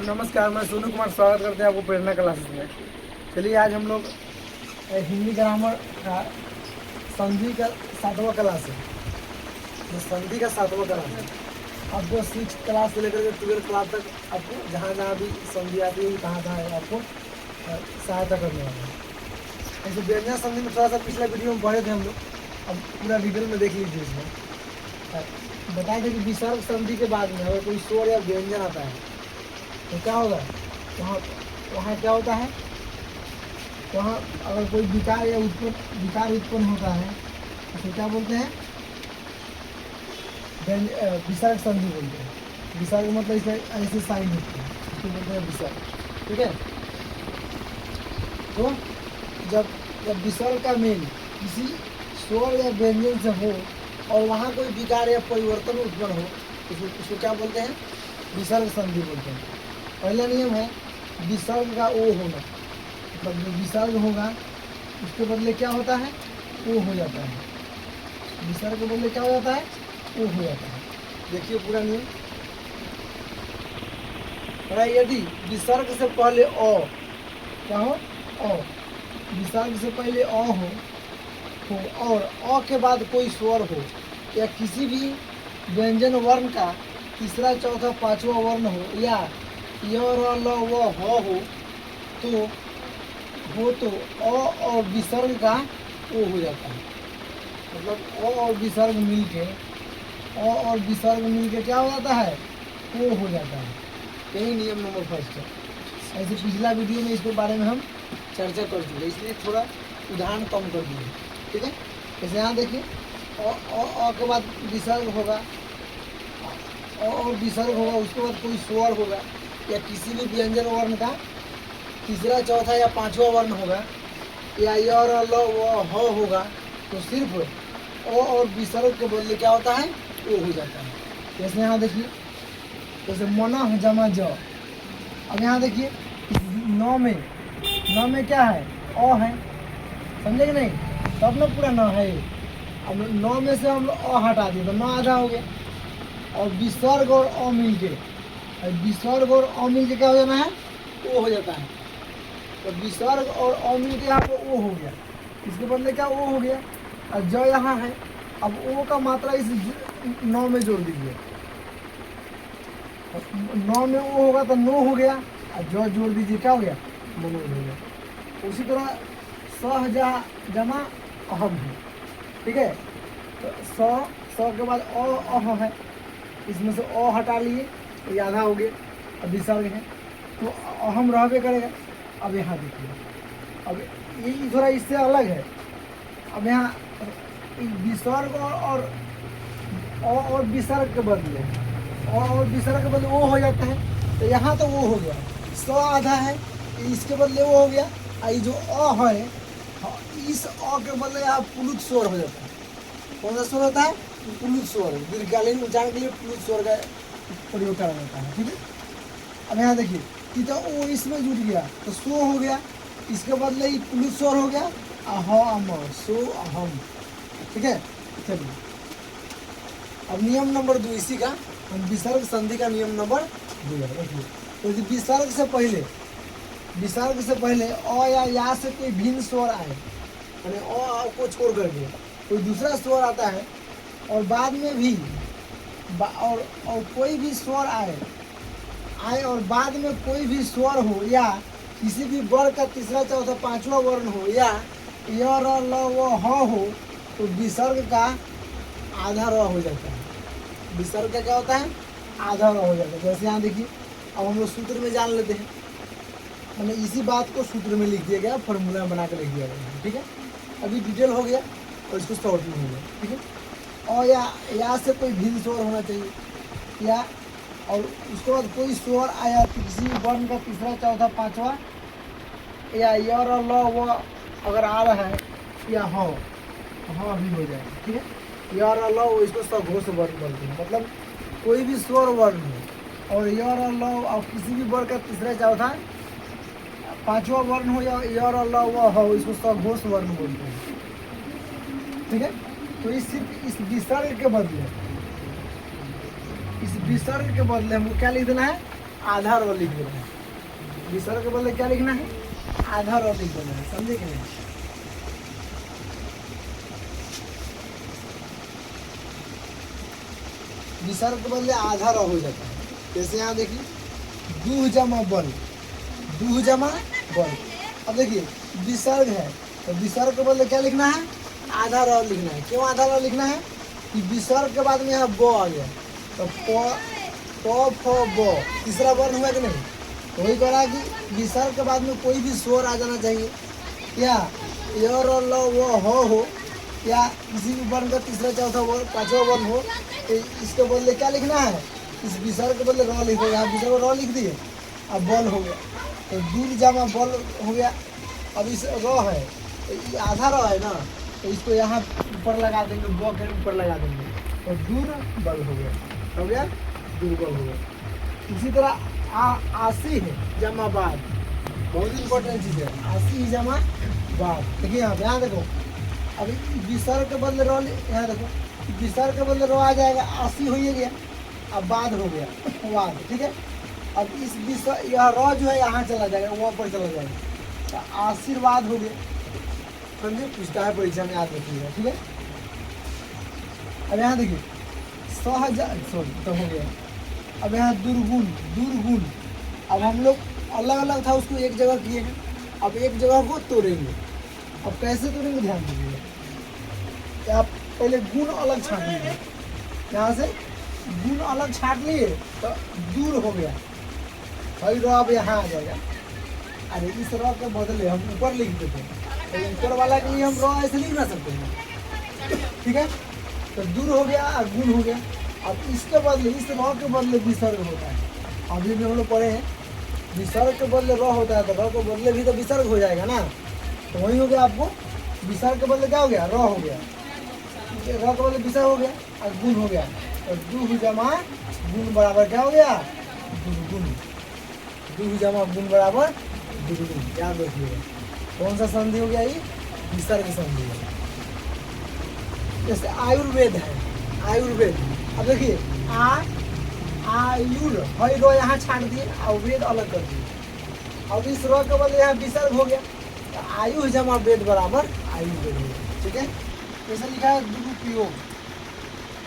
नमस्कार, मैं सोनू कुमार स्वागत करते हैं आपको प्रेरणा क्लासेस में। चलिए आज हम लोग हिंदी ग्रामर का संधि का 7वां क्लास है। जो संधि का 7वां क्लास है, आपको 6 क्लास से लेकर के 12 क्लास तक आपको जहाँ जहाँ भी संधि आती है कहाँ आपको सहायता करने वाला है। ऐसे व्यंजन संधि में थोड़ा सा पिछला वीडियो में पढ़े थे हम लोग, अब पूरा डिटेल में देख लीजिए। इसमें बताए थे कि विसर्ग संधि के बाद में अगर कोई स्वर या व्यंजन आता है तो क्या होगा, वहाँ वहाँ क्या होता है, वहाँ अगर कोई विकार या विकार उत्पन्न होता है तो क्या बोलते हैं, विसर्ग संधि बोलते हैं। विसर्ग मतलब इसे ऐसे साइन होती है, इसको बोलते हैं विसर्ग। ठीक है, तो जब विसर्ग का मेल किसी स्वर या व्यंजन से हो और वहाँ कोई विकार या परिवर्तन उत्पन्न हो तो उसको क्या बोलते हैं, विसर्ग संधि बोलते हैं। पहला नियम है विसर्ग का ओ होना, मतलब जो विसर्ग होगा उसके बदले क्या होता है, ओ हो जाता है। विसर्ग के बदले क्या हो जाता है, ओ हो जाता है। देखिए पूरा नियम, यदि विसर्ग से पहले ओ क्या हो, ओ, विसर्ग से पहले ओ हो और अ के बाद कोई स्वर हो या किसी भी व्यंजन वर्ण का तीसरा चौथा पांचवा वर्ण हो या य र ल व हो तो अ और विसर्ग का ओ हो जाता है। मतलब अ और विसर्ग मिलके क्या हो जाता है, ओ हो जाता है। यही नियम नंबर फर्स्ट है। ऐसे पिछला वीडियो में इसके बारे में हम चर्चा कर चुके, इसलिए थोड़ा उदाहरण कम कर दिए। ठीक है, जैसे यहाँ देखिए अ के बाद विसर्ग होगा, और विसर्ग होगा, उसके बाद कोई स्वर होगा या किसी भी व्यंजन वर्ण का तीसरा चौथा या पांचवा वर्ण होगा या य र ल व ह होगा तो सिर्फ ओ और विसर्ग के बदले क्या होता है, ओ हो जाता है। जैसे यहाँ देखिए, जैसे मना जमा ज, अब यहाँ देखिए नौ में क्या है, अ है, समझे कि नहीं, तब ना पूरा न है। अब 9 में से हम लोग अ हटा दिए तो 9 आधा हो गया, और विसर्ग और अ मिल के, क्या हो जाना है, ओ हो जाता है। तो विसर्ग और अ मिल के यहाँ पर ओ हो गया, इसके बदले क्या ओ हो गया, और ज यहाँ है। अब ओ का मात्रा इस 9 में जोड़ दीजिए, 9 में ओ होगा तो 9 हो गया, और ज जोड़ दीजिए क्या हो गया, मनोज हो गया। उसी तरह सह जमा अहम है। ठीक है, तो स के बाद अह है, इसमें से अ हटा लिए तो ये आधा हो गया, अब विसर्ग है तो अहम रहबे करेगा। अब यहाँ देखिए, अब ये थोड़ा इससे अलग है। अब यहाँ विसर्ग और विसर्ग के बदले ओ हो जाता है, तो यहाँ तो वो हो गया, स आधा है, इसके बदले वो हो गया, ये जो अ है, इस अ के बदले यहाँ पुलुत स्वर हो जाता है। कौन सा स्वर होता है, पुलुत स्वर। दीर्घकालीन उच्चारण के लिए पुलुत स्वर का प्रयोग करा जाता है। ठीक है, अब यहाँ देखिए कि तो ओ इसमें जुट गया तो सो हो गया, इसके बदले ही पुलुत स्वर हो गया, अहम, सो अहम। ठीक है, चलिए अब नियम नंबर 2 इसी का, हम विसर्ग संधि का नियम नंबर 2 है। देखिए, तो विसर्ग से पहले अ या से कोई भिन्न स्वर आए, यानी अ को छोड़ करके कोई दूसरा स्वर आता है, और बाद में भी और कोई भी स्वर आए और बाद में कोई भी स्वर हो या किसी भी वर्ग का तीसरा चौथा पांचवा वर्ण हो या य र ल व ह हो तो विसर्ग का आधा र हो जाता है। विसर्ग का क्या होता है, आधा र हो जाता है। जैसे यहाँ देखिए, अब हम लोग सूत्र में जान लेते हैं, मैंने इसी बात को सूत्र में लिख दिया गया, फॉर्मूला बना कर लिख दिया गया। ठीक है, अभी डिटेल हो गया और इसको शॉर्ट में हो गया। ठीक है, और या से कोई भिन्न स्वर होना चाहिए, या और उसके बाद कोई स्वर आया किसी वर्ण का तीसरा चौथा पांचवा या य र ल व अगर आ रहा है या ह भी हो जाएगा। ठीक है, य र ल इसको सघोष वर्ण बोलते हैं, मतलब कोई भी स्वर वर्ण हो और य र ल और किसी भी वर्ग का तीसरा चौथा पांचवा वर्ण हो या य र ल व हो, इसको सघोष वर्ण बोलते हैं। ठीक है, तो इस विसर्ग के बदले हमको क्या लिख देना है, आधा रो लिख देना है। विसर्ग के बदले क्या लिखना है? आधा रो लिख देना है, समझे कि नहीं? विसर्ग के बदले आधा रो हो जाता है। जैसे यहाँ देखिए, दूह जमा बल, दूह जमा बल। अब देखिए विसर्ग है, तो विसर्ग के बदले क्या लिखना है? आधा रो लिखना है। क्यों आधा रो लिखना है? कि विसर्ग के बाद में यहाँ ब आ गया, तो प फ ब तीसरा वर्ण हुआ कि नहीं? तो वही कह रहा है कि विसर्ग के बाद में कोई भी स्वर आ जाना चाहिए। क्या य र ल व हो, या किसी भी वर्ण का तीसरा चौथा वर्ण पांचवा वर्ण हो, तो इसके बदले क्या लिखना है? इस विसर्ग के बदले र लिख दो। यहाँ विसर्ग र लिख दिए, अब बल हो गया, तो दूर जामा बल हो गया। अब इस र है, तो ये आधा र है ना, तो इसको यहाँ ऊपर लगा देंगे, ब के ऊपर लगा देंगे, तो दूर बल हो गया, हो गया दुर्बल हो गया। इसी तरह आसी है जमा बाद, बहुत इंपॉर्टेंट चीज़ है। आसी जमा बाद, देखिए यहाँ ध्यान देखो, अभी विसर्ग के बदले रो, यहाँ देखो विसर्ग के बदले रो आ जाएगा, आसी हो ही गया, अब बाद हो गया वाद, ठीक है। अब इस विसर्ग यह रो जो है यहाँ चला जाएगा, वहाँ पर चला जाएगा, तो आशीर्वाद हो गया, समझे? पूछता है परीक्षा में, याद रखिएगा, ठीक है। अब यहाँ देखिए सहज, सॉरी तो हो गया। अब यहाँ दुर्गुण, दुर्गुण, अब हम लोग अलग अलग था उसको एक जगह किए हैं, अब एक जगह को तोड़ेंगे। अब कैसे तोड़ेंगे ध्यान दीजिएगा। आप पहले गुण अलग छाट लीजिए, यहाँ से गुण अलग छाट लिए तो दूर हो गया, भाई रो अब यहाँ आ जाएगा। अरे इस रो के बदले हम ऊपर लिख देते हैं, तो ऊपर वाला के लिए हम रो ऐसे लिख ना सकते हैं, ठीक है। तो दूर हो गया और गुण हो गया। अब इसके बदले, इस रो के बदले विसर्ग होता है। अभी भी हम लोग पढ़े हैं, विसर्ग के बदले रो होता है, तो रो के बदले भी तो विसर्ग हो जाएगा ना। तो वही हो गया, आपको विसर्ग के बदले क्या हो गया? रो हो गया, रो के बदले विसर्ग हो गया और गुण हो गया। तो दूह जमा गुण बराबर क्या हो गया? दुर्गुण। दूह जमा गुण बराबर दुर्गुण, याद रखिएगा। कौन सा संधि हो गया? ये विसर्ग संधि है। जैसे आयुर्वेद है, आयुर्वेद, अब देखिए आयुर, हई रो यहाँ छाट दिए और वेद अलग कर दिए। अब इस रो के बदले यहाँ विसर्ग हो गया, तो आयु जमा वेद बराबर आयुर्वेद हो गया, ठीक है। जैसे लिखा है दुरुपयोग,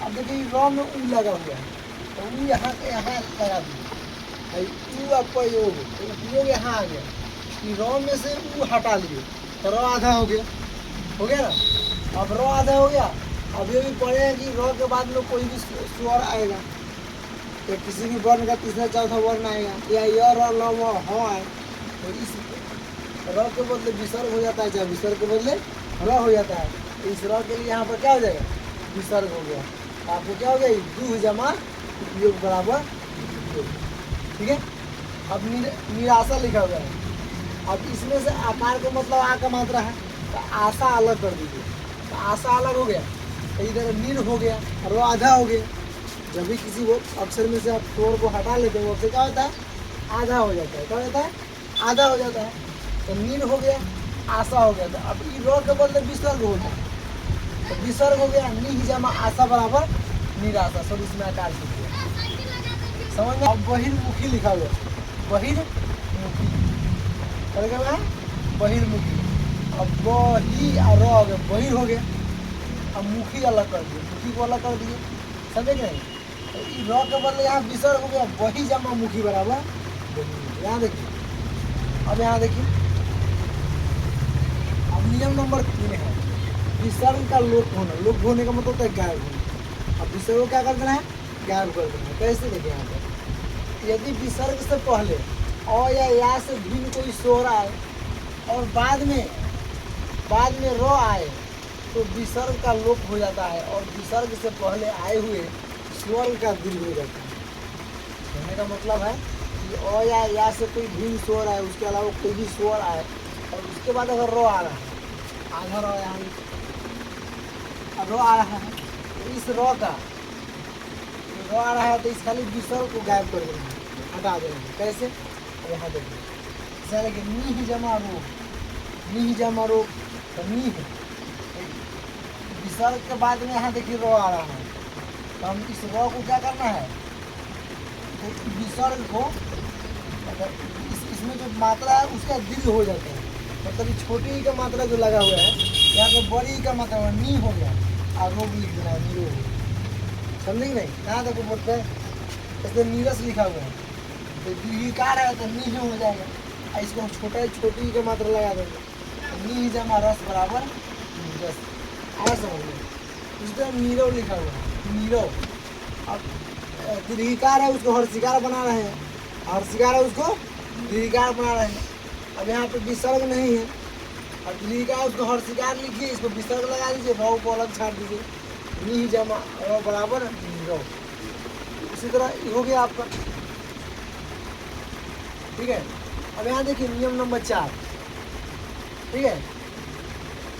अब देखिए रो में ऊ लगा हुआ है, तो ऊ यहाँ लगा दिए, ऊ अपयोग, तो उपयोग यहाँ आ गया, कि रो में से ऊ हटा लिए, तो रो आधा हो गया ना। अब रो आधा हो गया। अब ये भी पढ़े हैं कि रो के बाद में कोई भी स्वर आएगा, तो किसी भी वर्ण का तीसरा चौथा वर्ण आएगा, या य र ल व हो आए, तो इस र के बदले विसर्ग हो जाता है, चाहे विसर्ग के बदले र हो जाता है। तो इस र के लिए यहाँ पर क्या हो जाएगा? विसर्ग हो गया। तो आपको क्या हो गया? दूह जमा उपयोग बराबर उपयोग, ठीक है। अब निराशा लिखा हुआ है। अब इसमें से आकार का मतलब आ का मात्रा है, तो आशा अलग कर दीजिए, तो आशा अलग हो गया, तो इधर नीर हो गया और वो आधा हो गया। जब भी किसी वो अक्षर में से आप स्वर को हटा लेते हैं, वो अक्षर क्या होता है? आधा हो जाता है। क्या होता है? आधा हो जाता है। तो नीर हो गया, आशा हो गया। तो अब ये रो के बदले विसर्ग होता है, तो विसर्ग हो गया, नी जमा आशा बराबर निराशा। सब इसमें आकार सीखिए, समझ में। अब बहिर्मुखी लिखा हुआ, बहिर्मुखी क्या है? बहिर्मुखी। अब बही और रो हो गया, बहिर हो गया। अब मुखी अलग कर दिए, मुखी को अलग कर दिए, समझे नहीं? तो रो के बदले यहाँ विसर्ग हो गया, बही जमा मुखी बराबर बहिर्मुखी। यहाँ देखिए, अब यहाँ देखिए, अब नियम नंबर 3 है विसर्ग का लोप होना। लोप होने का मतलब होता है गायब होना। अब विसर्ग को क्या कर देना है? गायब कर देना है। कैसे देखिए यहाँ पर, यदि विसर्ग से पहले अ या से भिन्न कोई स्वर आए और बाद में रो आए, तो विसर्ग का लोप हो जाता है और विसर्ग से पहले आए हुए स्वर का दीर्घ हो जाता है। कहने का मतलब है कि अ या से कोई भिन्न स्वर आए, उसके अलावा कोई भी स्वर आए और उसके बाद अगर रो आ रहा है, आधा रो यहाँ रो आ रहा है, तो इस रो आ रहा है, तो इस खाली विसर्ग को गायब कर देना है, हटा देना है। कैसे? यहाँ देखिए, जैसे कि नी जमा रो, तो नी है, विसर्ग के बाद में यहाँ देखिए रो आ रहा है, तो हम इस रो को क्या करना है? तो विसर्ग को इसमें जो मात्रा है उसका दीर्घ हो जाता है, मतलब छोटी ई का मात्रा जो लगा हुआ है यहाँ पे बड़ी ई का मात्रा नी हो गया और रोग लिख देना है, निरोग। समझेंगे नहीं, कहाँ तक बोलते हैं, इसमें नीरस लिखा हुआ है तो दीर्घिकार है तो नी हो जाएगा, और इसको हम छोटी ई का मात्रा लगा देंगे तो नी जमा रस बराबर नीरस। आया समझ में? इस तरह नीरव लिखा हुआ है, नीरव। अब दीर्घिकार है उसको हर्षिकार बना रहे हैं, हर्षिकार है उसको दीर्घिकार बना रहे हैं। अब यहाँ पे विसर्ग नहीं है, अब दीर्घिकार उसको हर्षिकार लिखिए, इसको विसर्ग लगा दीजिए, भाव को अलग छाड़ दीजिए, नी जमा र बराबर नीरव। इसी तरह ये हो गया आपका, ठीक है। अब यहाँ देखिए नियम नंबर 4, ठीक है,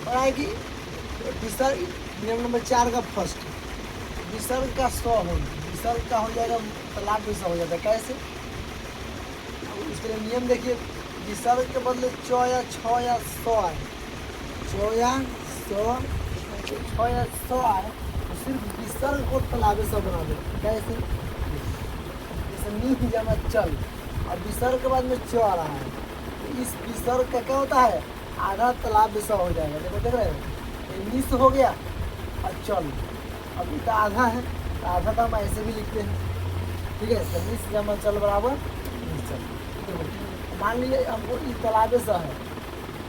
और आएगी विसर्ग, नियम नंबर 4 का फर्स्ट, विसर्ग का स हो, विसर्ग का हो जाएगा तालाब में स हो जाता है, कैसे? अब उसके लिए नियम देखिए, विसर्ग के बदले च या छ या स आए, च या स, छ या स आए तो सिर्फ विसर्ग को तालाब स बना दे, कैसे? जैसे नी जमा चल, और विसर्ग के बाद में च आ रहा है तो इस विसर्ग का क्या होता है, आधा तालाब स हो जाएगा। देखो देख रहे हो, निस हो गया और चल, अब इतना आधा है तो आधा तो हम ऐसे भी लिखते हैं, ठीक है। तो निस जमा चल बराबर निश्चल। मान लीजिए हमको इस तालाब स है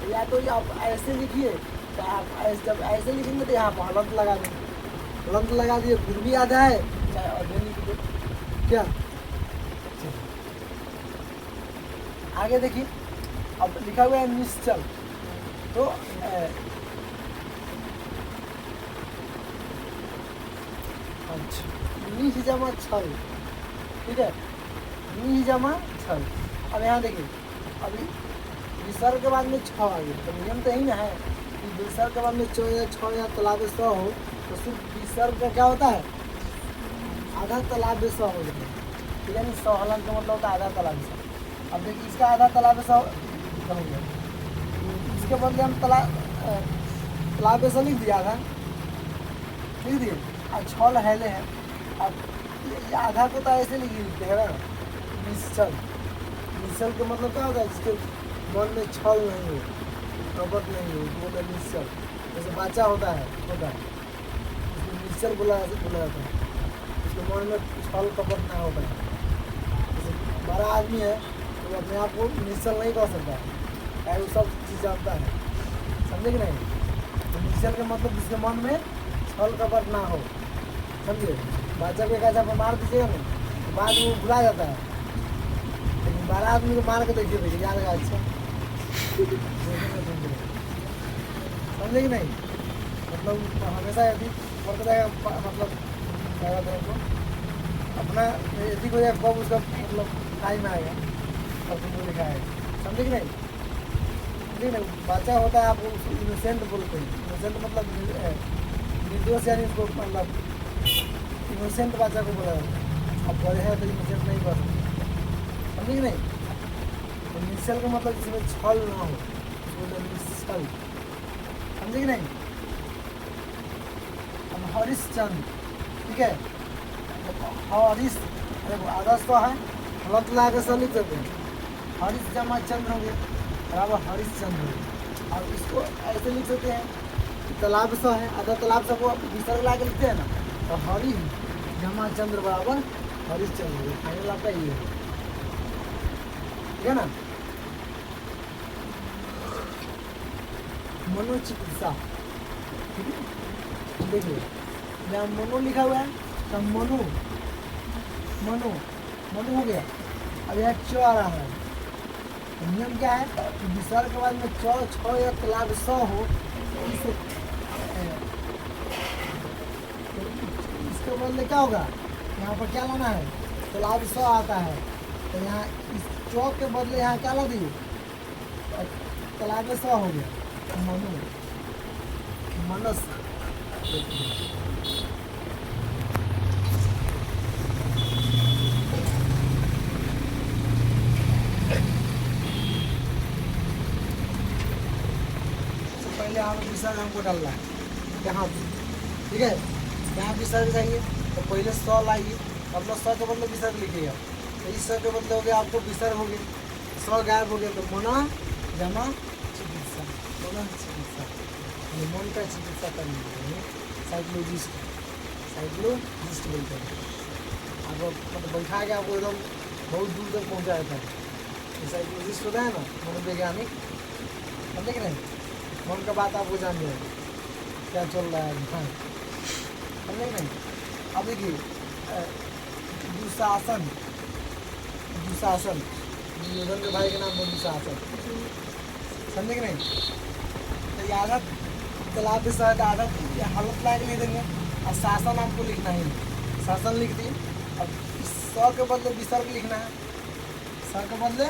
तो या तो आप ऐसे लिखिए, तो आप जब ऐसे लिखेंगे तो यहाँ पर हलंत लगा देंगे, हलंत लगा दिए फिर भी आधा है, चाहे आधे लिख दो, क्या? आगे देखिए, अब लिखा हुआ है निश्चल, तो नी जमा छल, ठीक है, नी जमा छल। अब यहाँ देखिए, अभी विसर्ग के बाद में छ आ गया, तो नियम तो यही ना है कि विसर्ग के बाद में च या छ या तालाब स हो तो सिर्फ विसर्ग का क्या होता है, आधा तालाब स हो जाता है, ठीक है। स हलन का मतलब होता है आधा तालाब स। अब देखिए इसका आधा तालाब स हो गया, इसके बदले हम तालाब स लिख दिया, आधा लिख दिए, और छल हेले है। अब ये आधा को तो ऐसे लिखते हैं ना, निश्चल, निश्चल का मतलब क्या होता है, जिसके मन में छल नहीं हो, कपट नहीं हो, वो तो निश्चल। जैसे बच्चा होता है उसको निश्चल बोला जाता है, उसके मन में छल कपट ना होता है। जैसे बड़ा आदमी है तो अपने आप को निश्चल नहीं कर सकता है, चाहे वो सब चीज़ जानता है, समझे कि नहीं? तो निश्चल का मतलब जिसके मन में छल कपट ना हो, समझे? बच्चा को एक ऐसा पर मार दीजिएगा ना तो बाद में वो भुला जाता है, लेकिन बड़ा आदमी को मार के देखिए याद है, अच्छा समझे कि नहीं? मतलब हमेशा यदि पढ़ता रहेगा, मतलब क्या कहते हैं उसको, अपना यदि हो जाए कब उसका मतलब टाइम आएगा तब तुमको लिखा है, समझे कि नहीं? ठीक है, बच्चा होता है आप उसको इनोसेंट बोलते हैं, इनोसेंट मतलब निर्दोष, यानी उसको मतलब इनोसेंट बच्चा को बोला जाता है। अब बड़े हैं तो इनोसेंट नहीं कर सकते, समझे कि नहीं? तो निश्चल का मतलब जिसमें छल ना हो उसको निश्चल, समझे कि नहीं? अब हरिश्चंद्र, ठीक है, हरिश, देखो आधा स है, हलत ला के स लिख देते हैं, हरिश जमा चंद्र हो गया बराबर हरिश्चंद्र हो गया। अब इसको ऐसे लिख सकते हैं, तालाब स है, आधा तालाब स को विसर्ग ला के लिखते हैं ना, तो हरि जमा चंद्र बराबर हरिश्चंद्र, फाइनल आपका ये है, ठीक है ना? मनोचिकित्सा, ठीक है, देखिए जहाँ मनो लिखा हुआ है तो मनु, मनु, मनु हो गया। अब यहाँ च आ रहा है, तो नियम क्या है, विसर्ग के बाद में च, छ या तालाब स हो तो इसके बदले क्या होगा, यहाँ पर क्या लाना है, तालाब स आता है, तो यहाँ इस चौक के बदले यहाँ क्या ला दिए, तालाब स हो गया, मनु, मनस। पहले आप विसर्ग हमको डालना है यहाँ पे, ठीक है, यहाँ विसर्ग चाहिए तो पहले स लाइए, मतलब स के बदले विसर्ग लिखिएगा, तो इस स के बदले हो गया आपको विसर्ग हो गया, स गायब हो गया तो मन जमा चिकित्सा, मन चिकित्सा, ये मन का चिकित्सा करने के लिए साइकोलॉजिस्ट बोलते हैं। आपको मतलब बैठा के आपको एकदम बहुत दूर तक पहुँचा देता है। साइकोलॉजिस्ट होता है ना, मनोवैज्ञानिक, समझे कि नहीं, मन का बात आपको जान जाएगा क्या चल रहा है, हाँ समझे कि नहीं। अब देखिए दुशासन, दुशासन दुर्योधन के भाई के नाम पर दुशासन, समझे कि नहीं। तो ये आदत तालाब के साथ आदत ये हालत लायक लिख देंगे और शासन आपको लिखना ही है, शासन लिख दिए। अब स के बदले विसर्ग लिखना है, स के बदले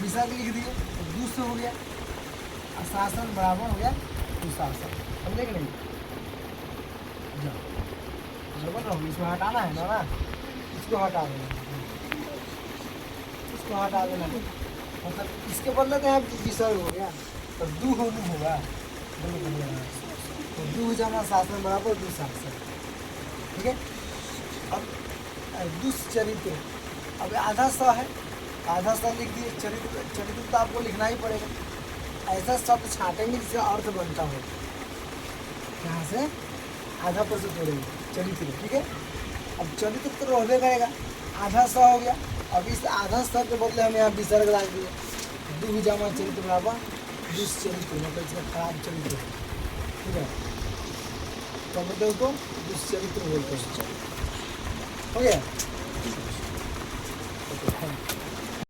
विसर्ग लिख दिए तो दुष्ट हो गया और शासन बराबर हो गया दुशासन, समझे कि नहीं। बराबर रहो, इसको हटाना है ना, इसको हटा देना, इसको हटा देना, मतलब इसके बदले तो यहाँ विसर्ग हो गया तो दू होगा, तो दू जमा शासन बराबर दुशासन, ठीक है। अब दुष्चरित्र, अब आधा स है, आधा स लिख दिए, चरित्र, चरित्र तो आपको लिखना ही पड़ेगा। ऐसा शब्द छाटेंगे जिससे अर्थ बनता हो, यहाँ से आधा पर से तोड़ेंगे चरित्र, ठीक है। अब चरित्र तो रहबे करेगा, आधा स हो गया। अब इस आधा स के बदले हम यहाँ विसर्ग ला दिए, दू जमा चरित्र बराबर दुष्चरित्र, मतलब इसका खराब चरित्र, ठीक है। तो बोलते हैं उसको दुष्चरित्र बोलते हैं, हो गया।